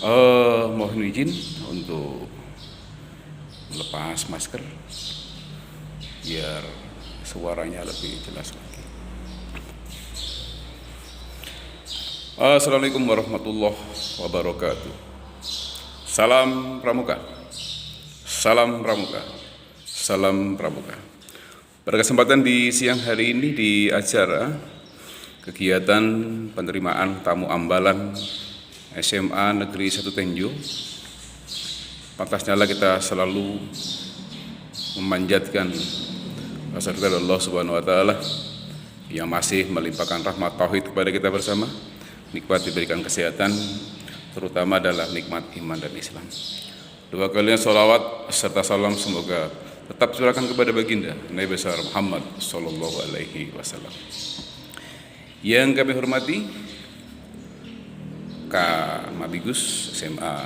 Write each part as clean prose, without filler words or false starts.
Mohon izin untuk melepas masker biar suaranya lebih jelas lagi. Assalamualaikum warahmatullahi wabarakatuh. Salam Pramuka, salam Pramuka, salam Pramuka. Pada kesempatan di siang hari ini di acara kegiatan penerimaan tamu ambalan SMA Negeri 1 Tenjo, pantasnya kita selalu memanjatkan kepada Allah Subhanahu wa taala yang masih melimpahkan rahmat tauhid kepada kita bersama, nikmat diberikan kesehatan, terutama adalah nikmat iman dan Islam. Dua kalinya sholawat serta salam semoga tetap curahkan kepada baginda Nabi besar Muhammad Sallallahu Alaihi Wasallam. Yang kami hormati Kak Mabigus SMA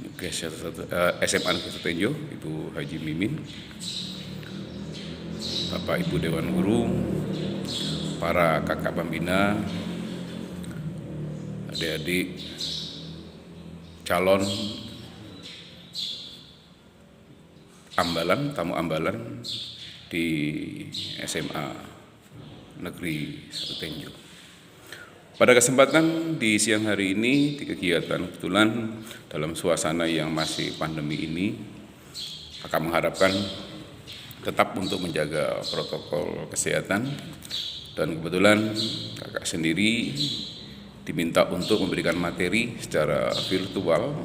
Negeri 1 Tenjo, Ibu Haji Mimin, Bapak Ibu Dewan Guru, para kakak pembina, adik-adik calon ambalan, tamu ambalan di SMA Negeri 1 Tenjo. Pada kesempatan di siang hari ini di kegiatan kebetulan dalam suasana yang masih pandemi ini, kakak mengharapkan tetap untuk menjaga protokol kesehatan, dan kebetulan kakak sendiri diminta untuk memberikan materi secara virtual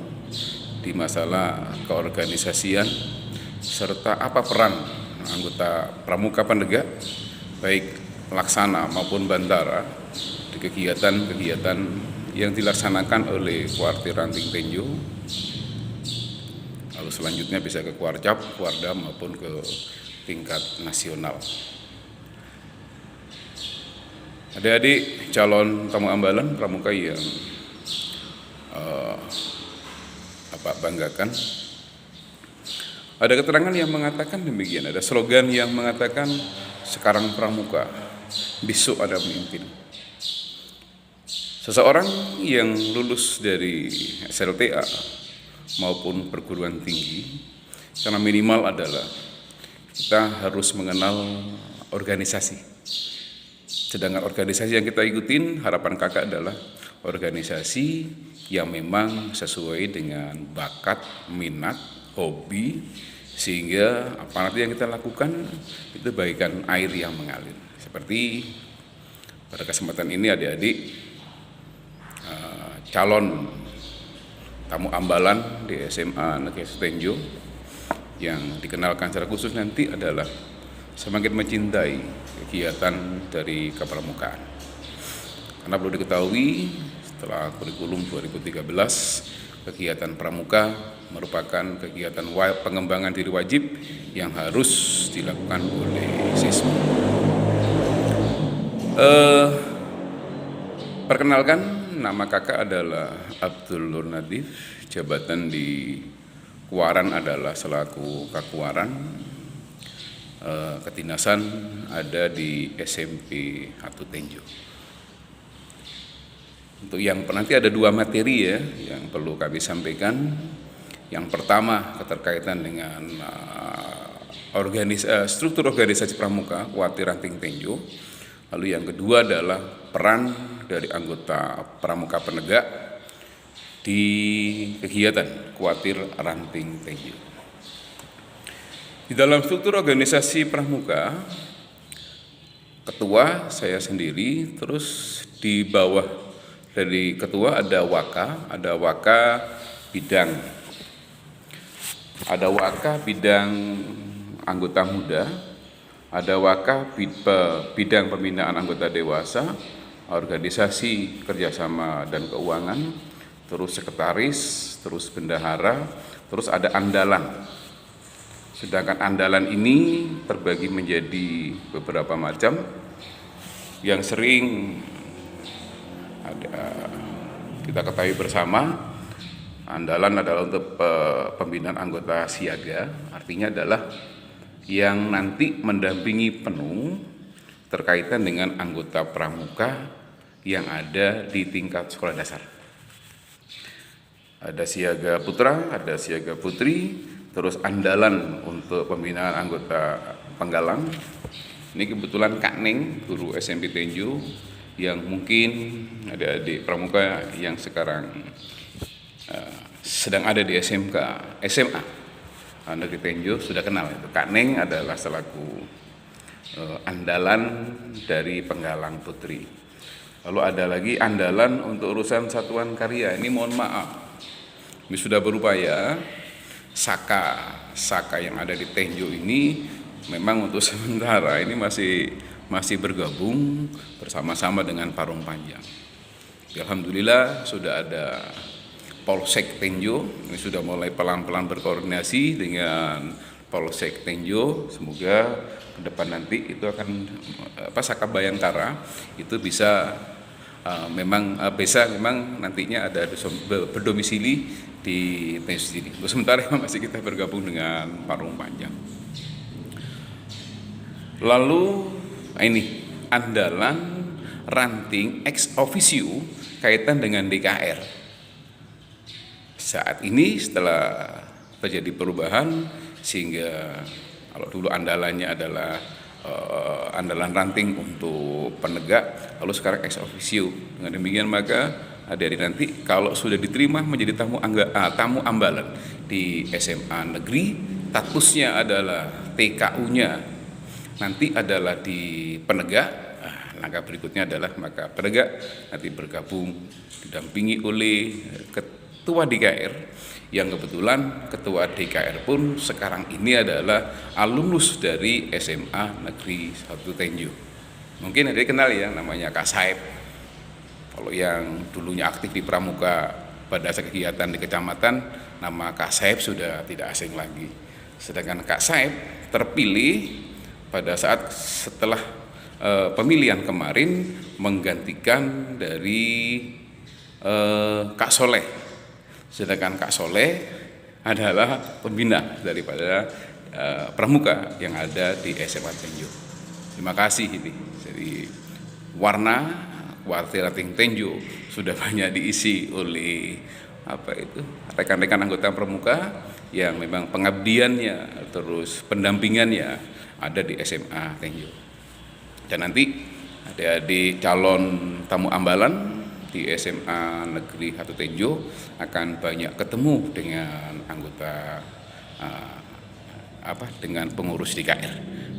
di masalah keorganisasian serta apa peran anggota pramuka penegak baik laksana maupun bantara di kegiatan-kegiatan yang dilaksanakan oleh Kuartir Ranting Tenjo, lalu selanjutnya bisa ke Kuarcap, Kuarda maupun ke tingkat nasional. Adik-adik calon tamu ambalan pramuka yang Bapak banggakan, ada keterangan yang mengatakan demikian, ada slogan yang mengatakan sekarang pramuka, besok ada pemimpin. Seseorang yang lulus dari SLTA maupun perguruan tinggi, karena minimal adalah kita harus mengenal organisasi. Sedangkan organisasi yang kita ikutin, harapan kakak adalah organisasi yang memang sesuai dengan bakat, minat, hobi, sehingga apa nanti yang kita lakukan itu bagaikan air yang mengalir. Seperti pada kesempatan ini adik-adik calon tamu ambalan di SMA Negeri 1 Tenjo yang dikenalkan secara khusus nanti adalah semakin mencintai kegiatan dari kepramukaan. Karena perlu diketahui setelah kurikulum 2013, kegiatan pramuka merupakan kegiatan pengembangan diri wajib yang harus dilakukan oleh siswa. Perkenalkan, nama kakak adalah Abdul Nur Nadif, jabatan di Kuaran adalah selaku Kakuaran, kedinasan ada di SMP 1 Tenjo. Untuk yang nanti ada dua materi ya yang perlu kami sampaikan. Yang pertama keterkaitan dengan struktur organisasi pramuka Kuartir Ranting Tenjo. Lalu yang kedua adalah peran dari anggota pramuka penegak di kegiatan Kuartir Ranting Tenjo. Di dalam struktur organisasi pramuka, ketua saya sendiri, terus di bawah dari ketua ada waka bidang, ada waka bidang anggota muda, ada waka bidang pembinaan anggota dewasa, organisasi kerjasama dan keuangan, terus sekretaris, terus bendahara, terus ada andalan. Sedangkan andalan ini terbagi menjadi beberapa macam yang sering kita ketahui bersama. Andalan adalah untuk pembinaan anggota siaga, artinya adalah yang nanti mendampingi penuh terkaitan dengan anggota pramuka yang ada di tingkat sekolah dasar. Ada siaga putra, ada siaga putri, terus andalan untuk pembinaan anggota penggalang. Ini kebetulan Kak Neng, guru SMP Tenjo, yang mungkin adik-adik pramuka yang sekarang sedang ada di SMA Negeri Tenjo sudah kenal itu. Kak Neng adalah selaku andalan dari penggalang putri. Lalu ada lagi andalan untuk urusan satuan karya. Ini mohon maaf, ini sudah berupaya. Saka yang ada di Tenjo ini memang untuk sementara ini masih bergabung bersama-sama dengan Parung Panjang. Alhamdulillah sudah ada Polsek Tenjo, ini sudah mulai pelan-pelan berkoordinasi dengan Polsek Tenjo. Semoga ke depan nanti itu akan Saka Bayangkara itu bisa memang nantinya ada berdomisili di Tenjo sini. Sementara masih kita bergabung dengan Parung Panjang. Lalu ini andalan ranting ex officio kaitan dengan DKR. Saat ini setelah terjadi perubahan sehingga kalau dulu andalannya adalah andalan ranting untuk penegak, lalu sekarang ex officio. Dengan demikian maka adik-adik nanti kalau sudah diterima menjadi tamu ambalan di SMA negeri, statusnya adalah TKU-nya nanti adalah di penegak. Langkah berikutnya adalah maka penegak nanti bergabung didampingi oleh ketua DKR, yang kebetulan ketua DKR pun sekarang ini adalah alumnus dari SMA Negeri 1 Tenjo. Mungkin ada kenal ya, namanya Kak Saib. Kalau yang dulunya aktif di Pramuka pada kegiatan di kecamatan, nama Kak Saib sudah tidak asing lagi. Sedangkan Kak Saib terpilih pada saat setelah pemilihan kemarin menggantikan dari Kak Soleh. Sedangkan Kak Soleh adalah pembina daripada pramuka yang ada di SMA Tenjo. Terima kasih ini. Jadi warna Kuartir Ranting Tenjo sudah banyak diisi oleh rekan-rekan anggota pramuka yang memang pengabdiannya terus pendampingannya ada di SMA Tenjo. Dan nanti adik-adik calon tamu ambalan di SMA Negeri 1 Tenjo akan banyak ketemu dengan anggota dengan pengurus DKR,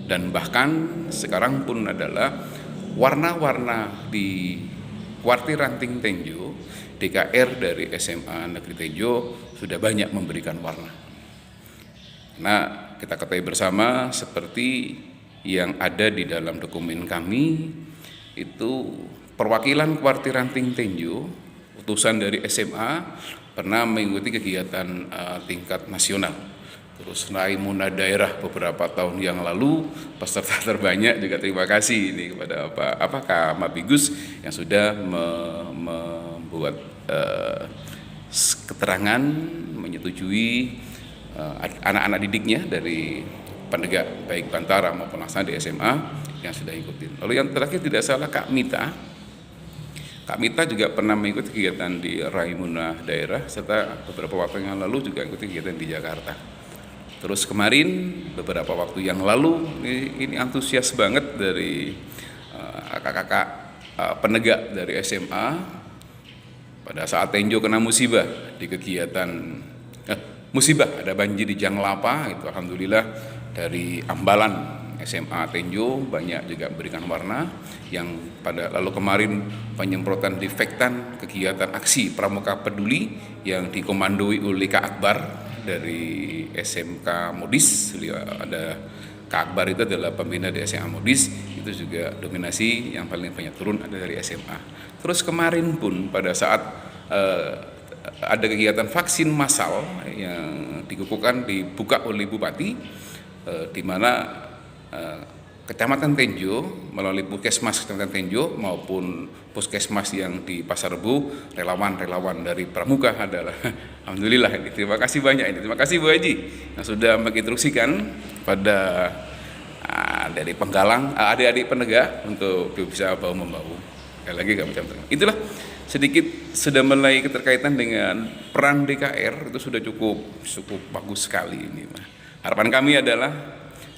dan bahkan sekarang pun adalah warna-warna di Kuartir Ranting Tenjo DKR dari SMA Negeri Tenjo sudah banyak memberikan warna. Nah, kita ketahui bersama seperti yang ada di dalam dokumen kami itu perwakilan Kuartir Ranting Tenjo, utusan dari SMA pernah mengikuti kegiatan tingkat nasional. Terus Raimunah daerah beberapa tahun yang lalu, peserta terbanyak juga terima kasih ini kepada Kak Mabigus yang sudah membuat keterangan menyetujui anak-anak didiknya dari penegak baik Bantara maupun Laksana di SMA yang sudah ikutin. Lalu yang terakhir tidak salah Kak Mita juga pernah mengikuti kegiatan di Raimunah daerah, serta beberapa waktu yang lalu juga ikuti kegiatan di Jakarta. Terus kemarin beberapa waktu yang lalu ini antusias banget dari kakak-kakak penegak dari SMA pada saat Tenjo kena musibah di kegiatan musibah ada banjir di Janglapa itu. Alhamdulillah dari ambalan SMA Tenjo banyak juga memberikan warna, yang pada lalu kemarin penyemprotan disinfektan kegiatan aksi Pramuka Peduli yang dikomandoi oleh Kak Akbar dari SMK Modis. Ada Kak Akbar itu adalah pembina di SMA Modis, itu juga dominasi yang paling banyak turun ada dari SMA. Terus kemarin pun pada saat ada kegiatan vaksin massal yang dibuka oleh Bupati, di mana Kecamatan Tenjo melalui Puskesmas Kecamatan Tenjo maupun Puskesmas yang di Pasar Rebo, relawan-relawan dari Pramuka adalah alhamdulillah ini. Terima kasih banyak ini. Terima kasih Bu Haji yang sudah menginstruksikan pada dari penggalang adik-adik penegak untuk bisa bahu-membahu. Sekali lagi kami sampaikan. Itulah sedikit sudah mulai keterkaitan dengan peran DKR itu sudah cukup bagus sekali ini. Harapan kami adalah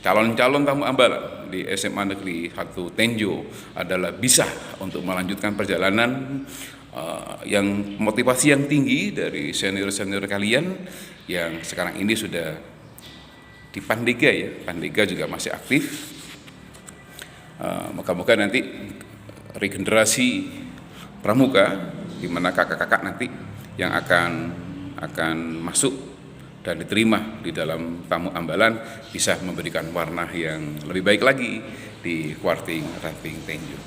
calon-calon tamu ambalan di SMA Negeri 1 Tenjo adalah bisa untuk melanjutkan perjalanan yang motivasi yang tinggi dari senior-senior kalian yang sekarang ini sudah di Pandega ya. Pandega juga masih aktif. Moga-moga nanti regenerasi pramuka di mana kakak-kakak nanti yang akan masuk dan diterima di dalam tamu ambalan bisa memberikan warna yang lebih baik lagi di Quarting Ranting Tenjo.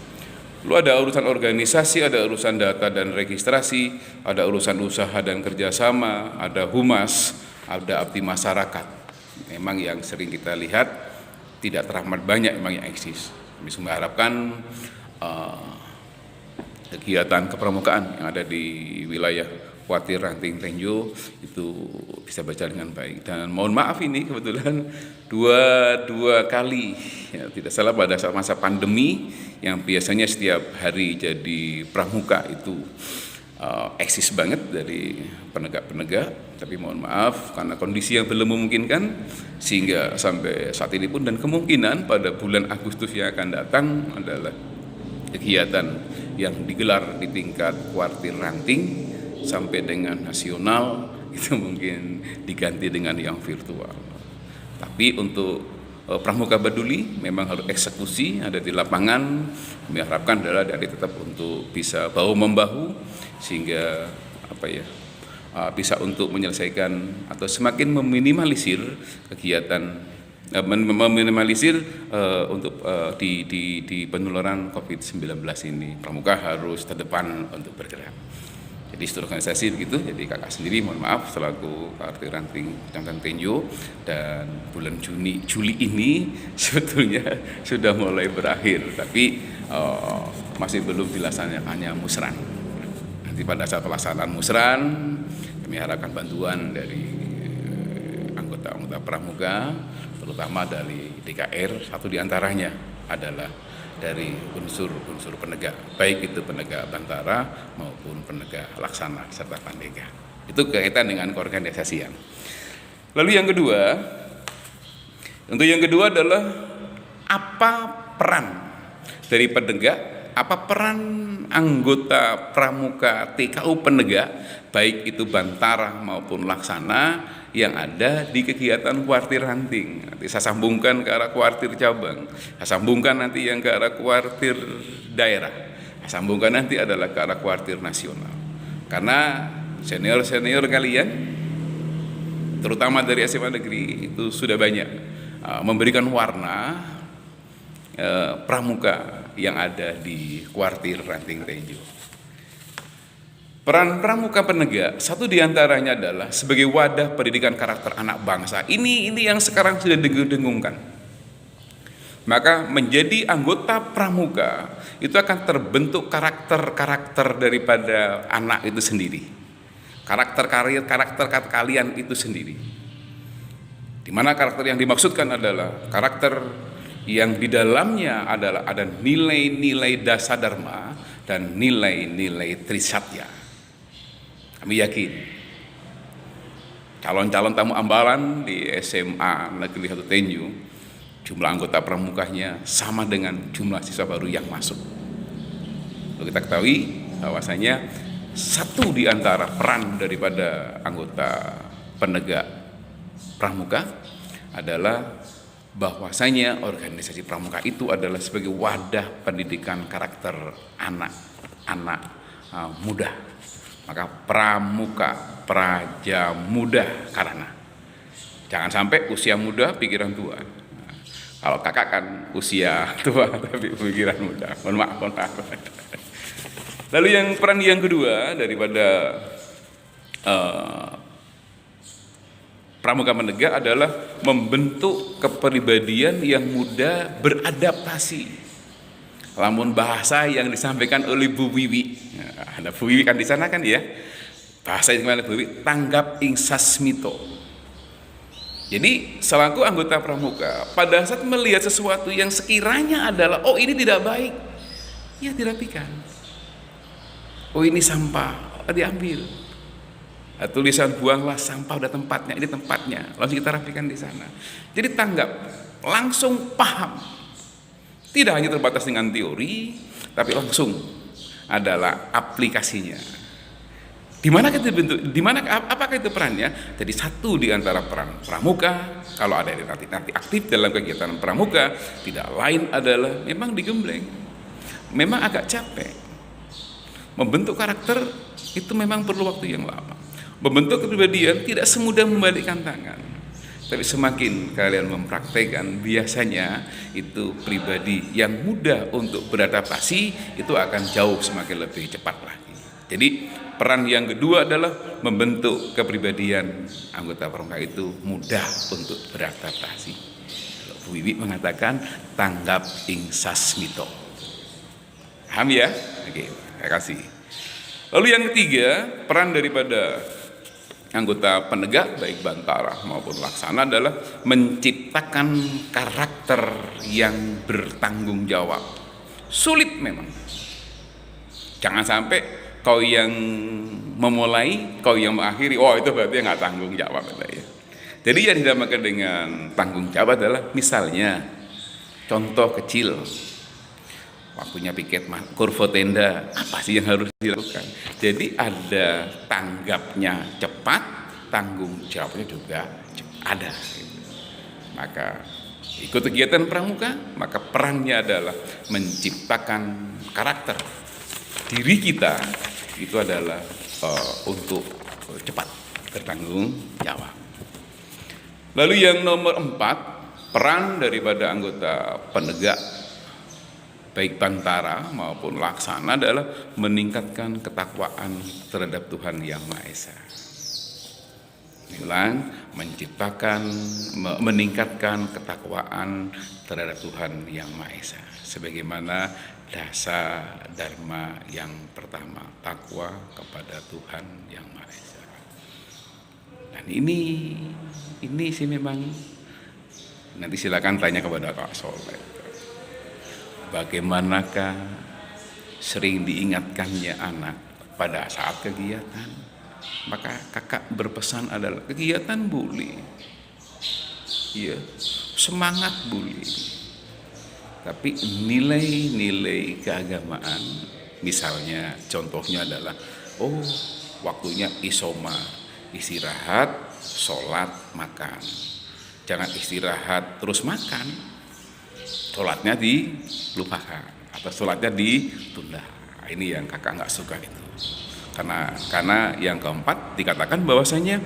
Lalu ada urusan organisasi, ada urusan data dan registrasi, ada urusan usaha dan kerjasama, ada humas, ada abdi masyarakat. Memang yang sering kita lihat tidak teramat banyak memang yang eksis. Kami mengharapkan kegiatan kepramukaan yang ada di wilayah Quarting Ranting Tenjo itu bisa berjalan dengan baik. Dan mohon maaf ini kebetulan dua kali ya, tidak salah pada saat masa pandemi yang biasanya setiap hari jadi pramuka itu eksis banget dari penegak-penegak, tapi mohon maaf karena kondisi yang belum memungkinkan sehingga sampai saat ini pun dan kemungkinan pada bulan Agustus yang akan datang adalah kegiatan yang digelar di tingkat Quarting Ranting sampai dengan nasional itu mungkin diganti dengan yang virtual. Tapi untuk pramuka peduli memang harus eksekusi ada di lapangan. Kami harapkan adalah dari tetap untuk bisa bahu-membahu sehingga bisa untuk menyelesaikan atau semakin meminimalisir kegiatan untuk di penularan COVID-19 ini. Pramuka harus terdepan untuk bergerak. Jadi seluruh organisasi begitu. Jadi kakak sendiri mohon maaf selaku Quarting Ranting Kecamatan Tenjo, dan bulan Juli ini sebetulnya sudah mulai berakhir, tapi masih belum dilaksanakannya musran. Nanti pada saat pelaksanaan musran kami harapkan bantuan dari anggota-anggota pramuka, terutama dari DKR. Satu diantaranya adalah dari unsur penegak, baik itu penegak bantara maupun penegak laksana serta Pandega. Itu kaitan dengan keorganisasian. Lalu yang kedua adalah apa peran dari penegak, apa peran anggota pramuka TKU penegak, baik itu bantara maupun laksana yang ada di kegiatan Quarting Ranting. Nanti saya sambungkan ke arah Quartir cabang, saya sambungkan nanti yang ke arah Quartir daerah, saya sambungkan nanti adalah ke arah Quartir nasional. Karena senior-senior kalian, terutama dari SMA Negeri itu sudah banyak memberikan warna pramuka yang ada di Quarting Ranting Tenjo. Peran pramuka penegak, satu diantaranya adalah sebagai wadah pendidikan karakter anak bangsa. Ini yang sekarang sudah didengung-dengungkan. Maka menjadi anggota pramuka itu akan terbentuk karakter daripada anak itu sendiri. Karakter kalian itu sendiri. Di mana karakter yang dimaksudkan adalah karakter yang di dalamnya adalah ada nilai-nilai dasadharma dan nilai-nilai trisatya. Kami yakin calon-calon tamu ambalan di SMA Negeri 1 Tenjo jumlah anggota pramukanya sama dengan jumlah siswa baru yang masuk. Lalu kita ketahui bahwasanya satu di antara peran daripada anggota penegak pramuka adalah bahwasanya organisasi pramuka itu adalah sebagai wadah pendidikan karakter anak-anak muda. Maka pramuka, praja muda, karena jangan sampai usia muda pikiran tua. Nah, kalau kakak kan usia tua tapi pikiran muda. Mohon maaf. Lalu peran yang kedua daripada pramuka penegak adalah membentuk kepribadian yang mudah beradaptasi. Lamun bahasa yang disampaikan oleh Bu Wiwi, nah, ada Bu Wiwi kan di sana kan ya, bahasa yang dimana Bu Wiwi, tanggap ing sasmito. Jadi selaku anggota pramuka, pada saat melihat sesuatu yang sekiranya adalah ini tidak baik, ya dirapikan. Oh ini sampah, diambil. Tulisan buanglah sampah, udah tempatnya, ini tempatnya, langsung kita rapikan di sana. Jadi tanggap, langsung paham. Tidak hanya terbatas dengan teori, tapi langsung adalah aplikasinya. Di mana itu bentuk? Di mana? Apakah itu perannya? Jadi satu di antara peran pramuka, kalau ada nanti aktif dalam kegiatan pramuka, tidak lain adalah memang digembleng, memang agak capek. Membentuk karakter itu memang perlu waktu yang lama. Membentuk kepribadian tidak semudah membalikkan tangan. Tapi semakin kalian mempraktekkan, biasanya itu pribadi yang mudah untuk beradaptasi itu akan jauh semakin lebih cepat lagi. Jadi peran yang kedua adalah membentuk kepribadian anggota pramuka itu mudah untuk beradaptasi. Bu Wiwi mengatakan tanggap ing sasmito. Paham ya? Oke, terima kasih. Lalu yang ketiga, peran daripada anggota penegak baik bantara maupun laksana adalah menciptakan karakter yang bertanggung jawab. Sulit memang. Jangan sampai kau yang memulai, kau yang mengakhiri, oh itu berarti nggak tanggung jawab. Ya. Jadi yang dinamakan dengan tanggung jawab adalah misalnya contoh kecil, waktunya piket kurva tenda, apa sih yang harus dilakukan? Jadi ada tanggapnya cepat, tanggung jawabnya juga ada. Maka ikut kegiatan pramuka, maka perannya adalah menciptakan karakter diri kita itu adalah untuk cepat bertanggung jawab. Lalu yang nomor 4, peran daripada anggota penegak baik bantara maupun laksana adalah meningkatkan ketakwaan terhadap Tuhan Yang Maha Esa. Meningkatkan ketakwaan terhadap Tuhan Yang Maha Esa. Sebagaimana dasar dharma yang pertama, takwa kepada Tuhan Yang Maha Esa. Dan ini sih memang nanti silakan tanya kepada Kak Soleh. Bagaimanakah sering diingatkannya anak pada saat kegiatan? Maka kakak berpesan adalah kegiatan boleh, ya, semangat boleh, tapi nilai-nilai keagamaan, misalnya contohnya adalah waktunya isoma, istirahat, sholat, makan. Jangan istirahat terus makan, sholatnya dilupakan atau sholatnya ditunda. Ini yang kakak nggak suka itu. Karena yang keempat dikatakan bahwasanya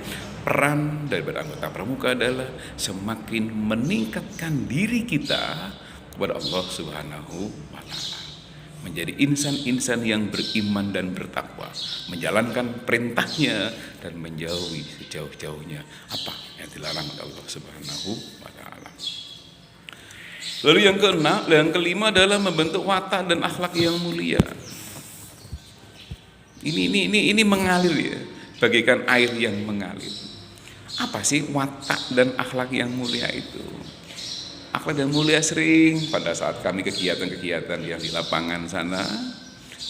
peran daripada anggota pramuka adalah semakin meningkatkan diri kita kepada Allah Subhanahu wa Ta'ala, menjadi insan-insan yang beriman dan bertakwa, menjalankan perintahnya dan menjauhi sejauh-jauhnya apa yang dilarang oleh Allah Subhanahu wa Ta'ala. Lalu yang kelima adalah membentuk watak dan akhlak yang mulia. Ini mengalir ya, bagaikan air yang mengalir. Apa sih watak dan akhlak yang mulia itu? Akhlak yang mulia sering pada saat kami kegiatan-kegiatan yang di lapangan sana,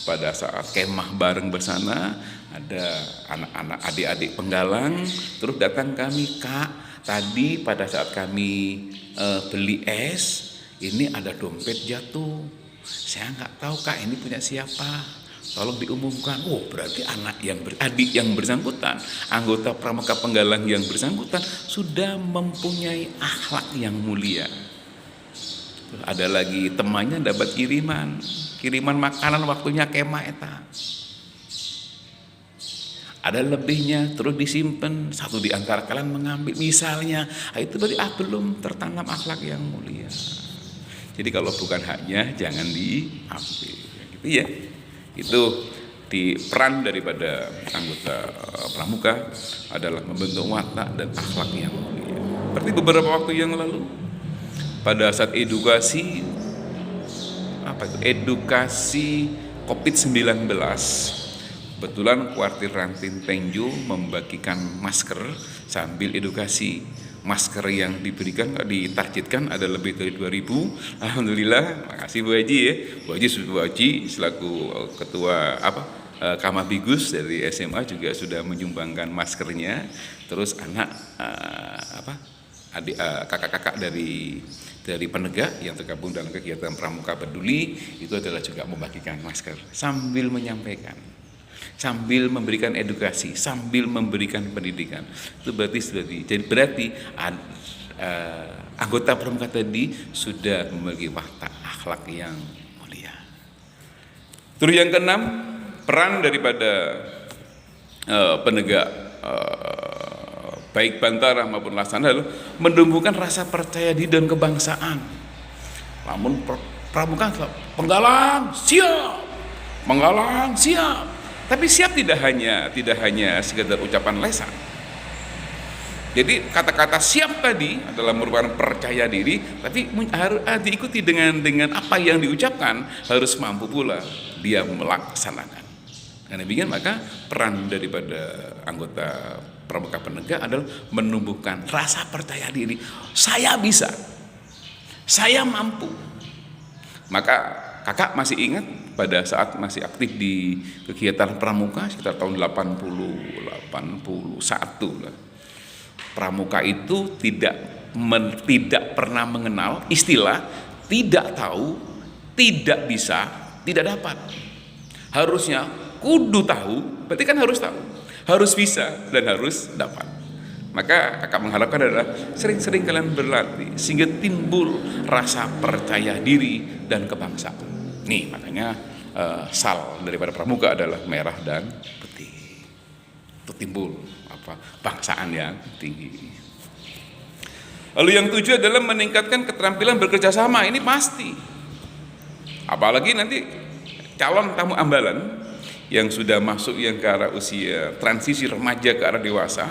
pada saat kemah bareng bersama, ada anak-anak adik-adik penggalang terus datang kami, Kak, tadi pada saat kami beli es, ini ada dompet jatuh. Saya nggak tahu Kak, ini punya siapa? Tolong diumumkan. Berarti adik yang bersangkutan, anggota pramuka penggalang yang bersangkutan sudah mempunyai akhlak yang mulia. Ada lagi temannya dapat kiriman makanan waktunya kemah eta. Ada lebihnya terus disimpan, satu di antara kalian mengambil misalnya, itu berarti belum tertanam akhlak yang mulia. Jadi kalau bukan haknya jangan diambil, gitu ya. Itu di peran daripada anggota pramuka adalah membentuk watak dan akhlak yang mulia. Seperti beberapa waktu yang lalu pada saat edukasi COVID-19, kebetulan Kuartir Rantin Tenjo membagikan masker sambil edukasi. Masker yang diberikan ditargetkan ada lebih dari 2.000. Alhamdulillah, makasih Bu Haji ya. Bu Haji selaku ketua Kamabigus dari SMA juga sudah menyumbangkan maskernya. Terus anak kakak-kakak dari penegak yang tergabung dalam kegiatan Pramuka Peduli itu adalah juga membagikan masker sambil menyampaikan, sambil memberikan edukasi, sambil memberikan pendidikan. Itu berarti anggota Pramuka tadi sudah memiliki watak akhlak yang mulia. Terus yang keenam, peran daripada penegak baik Bantara maupun Laksana adalah menumbuhkan rasa percaya diri dan kebangsaan. Namun Pramuka penggalang siap, penggalang siap. Tapi siap tidak hanya sekedar ucapan lesan. Jadi kata-kata siap tadi adalah merupakan percaya diri, tapi harus diikuti dengan apa yang diucapkan, harus mampu pula dia melaksanakan. Karena demikian maka peran daripada anggota Pramuka Penegak adalah menumbuhkan rasa percaya diri. Saya bisa, saya mampu. Maka kakak masih ingat pada saat masih aktif di kegiatan Pramuka sekitar tahun 81 lah. Pramuka itu tidak pernah mengenal istilah tidak tahu, tidak bisa, tidak dapat. Harusnya kudu tahu, berarti kan harus tahu, harus bisa, dan harus dapat. Maka kakak mengharapkan adalah sering-sering kalian berlatih sehingga timbul rasa percaya diri dan kebangsaan. Nih makanya sal daripada Pramuka adalah merah dan putih. Itu timbul bangsaan yang tinggi. Lalu yang tujuh adalah meningkatkan keterampilan bekerja sama. Ini pasti. Apalagi nanti calon tamu ambalan yang sudah masuk yang ke arah usia transisi remaja ke arah dewasa,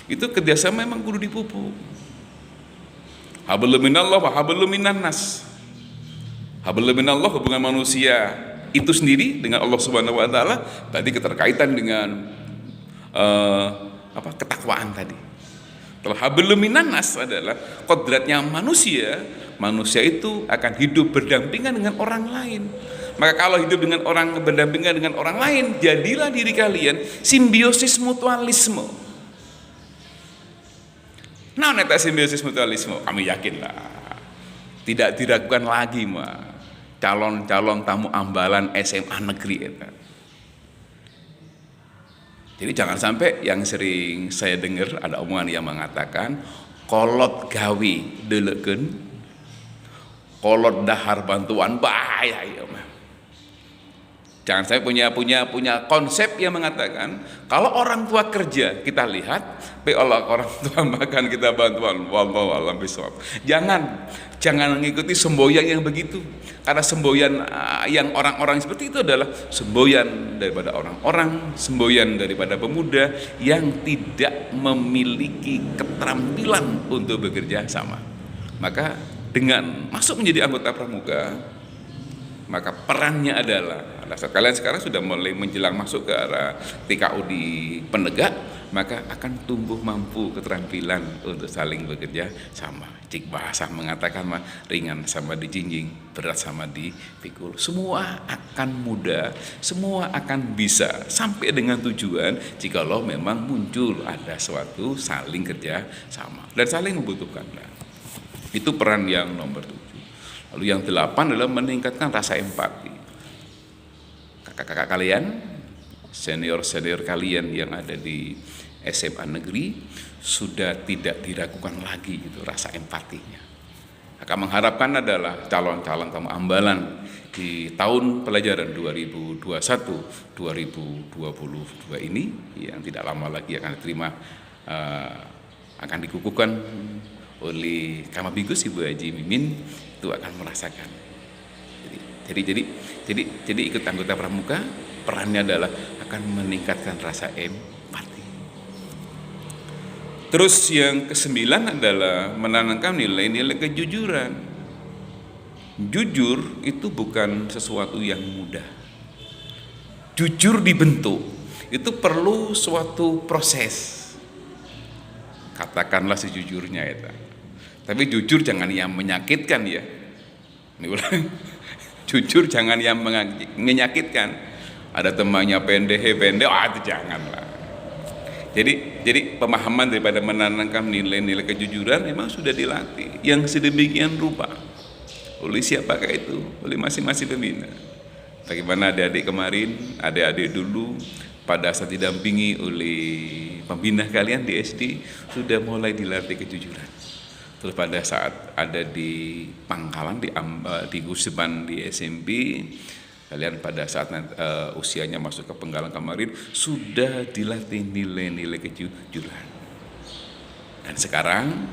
itu kerjasama memang kudu dipupuk. Hablum minallah wa hablum minan nas. Hablum minallah hubungan manusia itu sendiri dengan Allah Subhanahu wa taala, tadi keterkaitan dengan ketakwaan tadi. Kalau hablum minan nas adalah kodratnya manusia itu akan hidup berdampingan dengan orang lain. Maka kalau hidup berdampingan dengan orang lain, jadilah diri kalian simbiosis mutualisme. Nah, neta simbiosis mutualisme, kami yakinlah tidak diragukan lagi calon-calon tamu ambalan SMA negeri itu. Jadi jangan sampai yang sering saya dengar ada omongan yang mengatakan kolot gawe deleken, kolot dahar bantuan bahaya ya. Jangan saya punya konsep yang mengatakan kalau orang tua kerja kita lihat, Allah orang tua makan kita bantuan. Wallahu a'lam bishawab. Jangan mengikuti semboyan yang begitu. Karena semboyan yang orang-orang seperti itu adalah semboyan daripada orang-orang, semboyan daripada pemuda yang tidak memiliki keterampilan untuk bekerja sama. Maka dengan masuk menjadi anggota Pramuka, maka perannya adalah saat kalian sekarang sudah mulai menjelang masuk ke arah TKU di Penegak, maka akan tumbuh mampu keterampilan untuk saling bekerja sama. Cik bahasa mengatakan ringan sama dijinjing, berat sama dipikul. Semua akan mudah, semua akan bisa sampai dengan tujuan jikalau memang muncul ada suatu saling kerja sama dan saling membutuhkan. Itu peran yang nomor 7. Lalu yang 8 adalah meningkatkan rasa empati. Kakak-kakak kalian, senior-senior kalian yang ada di SMA negeri sudah tidak diragukan lagi itu rasa empatinya. Kakak mengharapkan adalah calon-calon tamu ambalan di tahun pelajaran 2021-2022 ini yang tidak lama lagi akan diterima, akan dikukuhkan oleh Kamabigus Ibu Haji Mimin, itu akan merasakan. Jadi ikut anggota Pramuka, perannya adalah akan meningkatkan rasa empati. Terus yang ke-9 adalah menanamkan nilai-nilai kejujuran. Jujur itu bukan sesuatu yang mudah. Jujur dibentuk itu perlu suatu proses. Katakanlah sejujurnya itu. Tapi jujur jangan yang menyakitkan ya. Ini ulang. Jujur jangan yang menyakitkan. ada temannya pendek, pendek, itu janganlah. Jadi pemahaman daripada menanamkan nilai-nilai kejujuran memang sudah dilatih yang sedemikian rupa. Oleh siapakah itu? Oleh masing-masing pembina. Bagaimana adik-adik kemarin, adik-adik dulu pada saat didampingi oleh pembina kalian di SD sudah mulai dilatih kejujuran. Terus pada saat ada di Pangkalan, di Guseban di SMP, kalian pada saat usianya masuk ke Penggalang kemarin sudah dilatih nilai-nilai kejujuran. Dan sekarang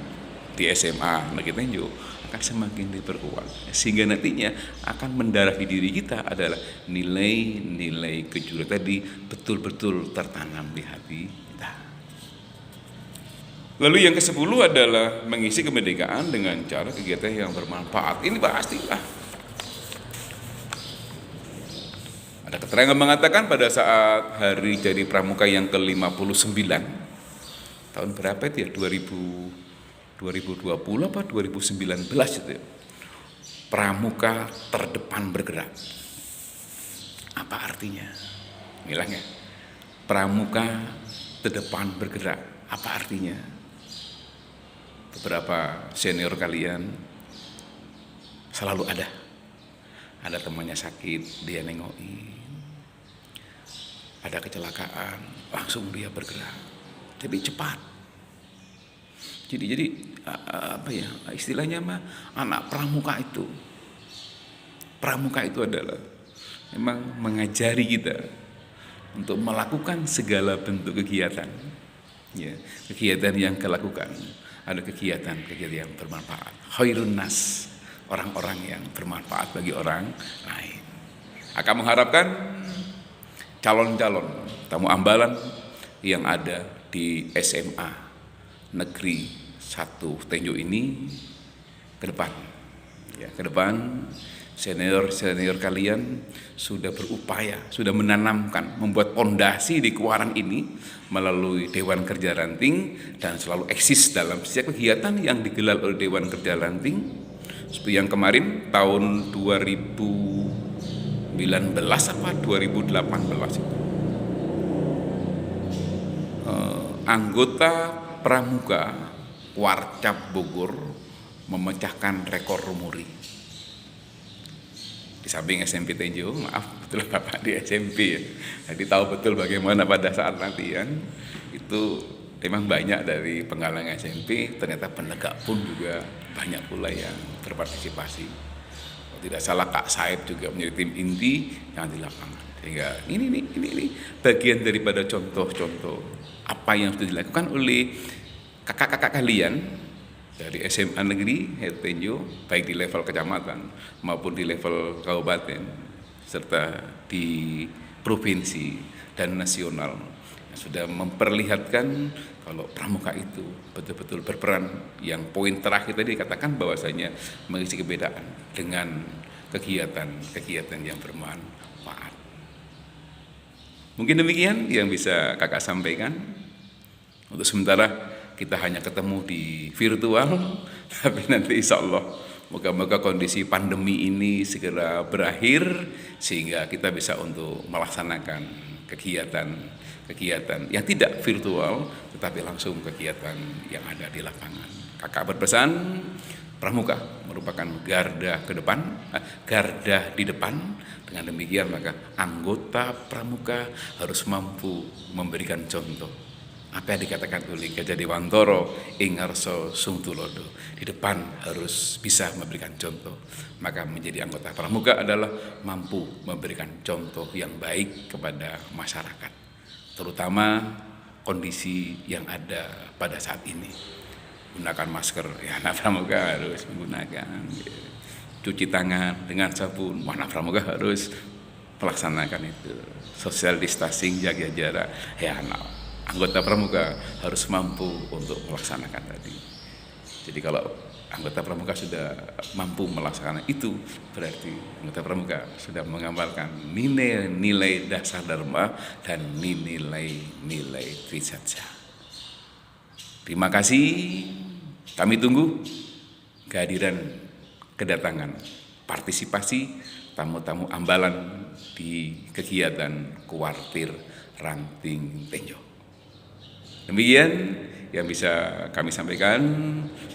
di SMA Negeri Tenjo akan semakin diperkuat, sehingga nantinya akan mendarah di diri kita adalah nilai-nilai kejujuran tadi betul-betul tertanam di hati kita. Lalu yang ke-10 adalah mengisi kemerdekaan dengan cara kegiatan yang bermanfaat. Ini pastilah. Ada keterangan mengatakan pada saat hari jadi pramuka yang ke-59 tahun berapa itu ya, 2020 apa 2019 itu ya, pramuka terdepan bergerak. Apa artinya? Bilangnya pramuka terdepan bergerak, apa artinya? Beberapa senior kalian selalu ada temannya sakit, dia nengokin. Ada kecelakaan, langsung dia bergerak. Jadi cepat. Jadi apa ya istilahnya mah anak pramuka itu. Pramuka itu adalah memang mengajari kita untuk melakukan segala bentuk kegiatan. Ya, kegiatan yang kelakukan. Ada kegiatan yang bermanfaat. Khairun nas, orang-orang yang bermanfaat bagi orang lain. Akan mengharapkan calon-calon tamu ambalan yang ada di SMA Negeri 1 Tenjo ini ke depan. Ya, ke depan senior kalian sudah berupaya, sudah menanamkan, membuat pondasi di Kuarang ini melalui Dewan Kerja Ranting dan selalu eksis dalam setiap kegiatan yang digelar oleh Dewan Kerja Ranting. Seperti yang kemarin tahun 2019 apa 2018 itu. Anggota pramuka Warcap Bogor memecahkan rekor muri. Di samping SMP Tenjo, maaf betul Bapak di SMP ya. Jadi tahu betul bagaimana pada saat latihan itu memang banyak dari penggalang SMP, ternyata penegak pun juga banyak pula yang berpartisipasi. Kalau tidak salah Kak Saib juga menjadi tim inti yang di lapangan. Sehingga ini bagian daripada contoh-contoh apa yang sudah dilakukan oleh kakak-kakak kalian dari SMA Negeri Tenjo, baik di level kecamatan maupun di level kabupaten serta di provinsi dan nasional, yang sudah memperlihatkan kalau pramuka itu betul-betul berperan. Yang poin terakhir tadi dikatakan bahwasanya mengisi keberadaan dengan kegiatan yang bermanfaat. Mungkin demikian yang bisa kakak sampaikan. Untuk sementara kita hanya ketemu di virtual, tapi nanti insya Allah moga-moga kondisi pandemi ini segera berakhir sehingga kita bisa untuk melaksanakan kegiatan yang tidak virtual tetapi langsung kegiatan yang ada di lapangan. Kakak berpesan, pramuka merupakan garda di depan. Dengan demikian maka anggota pramuka harus mampu memberikan contoh apa yang dikatakan oleh Gajah Dewantoro ing ngarsa sung tulodo. Di depan harus bisa memberikan contoh. Maka menjadi anggota pramuka adalah mampu memberikan contoh yang baik kepada masyarakat, terutama kondisi yang ada pada saat ini. Gunakan masker, ya anak pramuka harus menggunakan. Cuci tangan dengan sabun, anak pramuka harus melaksanakan itu. Social distancing, jaga jarak, ya anak anggota pramuka harus mampu untuk melaksanakan tadi. Jadi kalau anggota pramuka sudah mampu melaksanakan itu, berarti anggota pramuka sudah mengamalkan nilai-nilai dasar dharma dan nilai-nilai trisatya. Terima kasih. Kami tunggu kehadiran, kedatangan, partisipasi tamu-tamu ambalan di kegiatan Kuartir Ranting Tenjo. Demikian yang bisa kami sampaikan.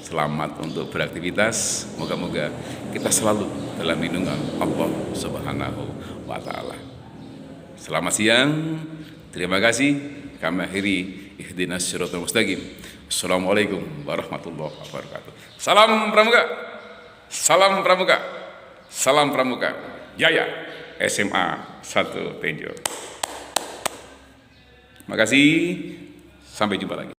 Selamat untuk beraktivitas. Moga-moga kita selalu dalam lindungan Allah Subhanahu wa Ta'ala. Selamat siang. Terima kasih. Kami akhiri ihdinas siratal mustaqim. Assalamualaikum warahmatullahi wabarakatuh. Salam Pramuka. Salam Pramuka. Salam Pramuka. Jaya SMA 1 Tenjo. Terima kasih. Sampai jumpa lagi.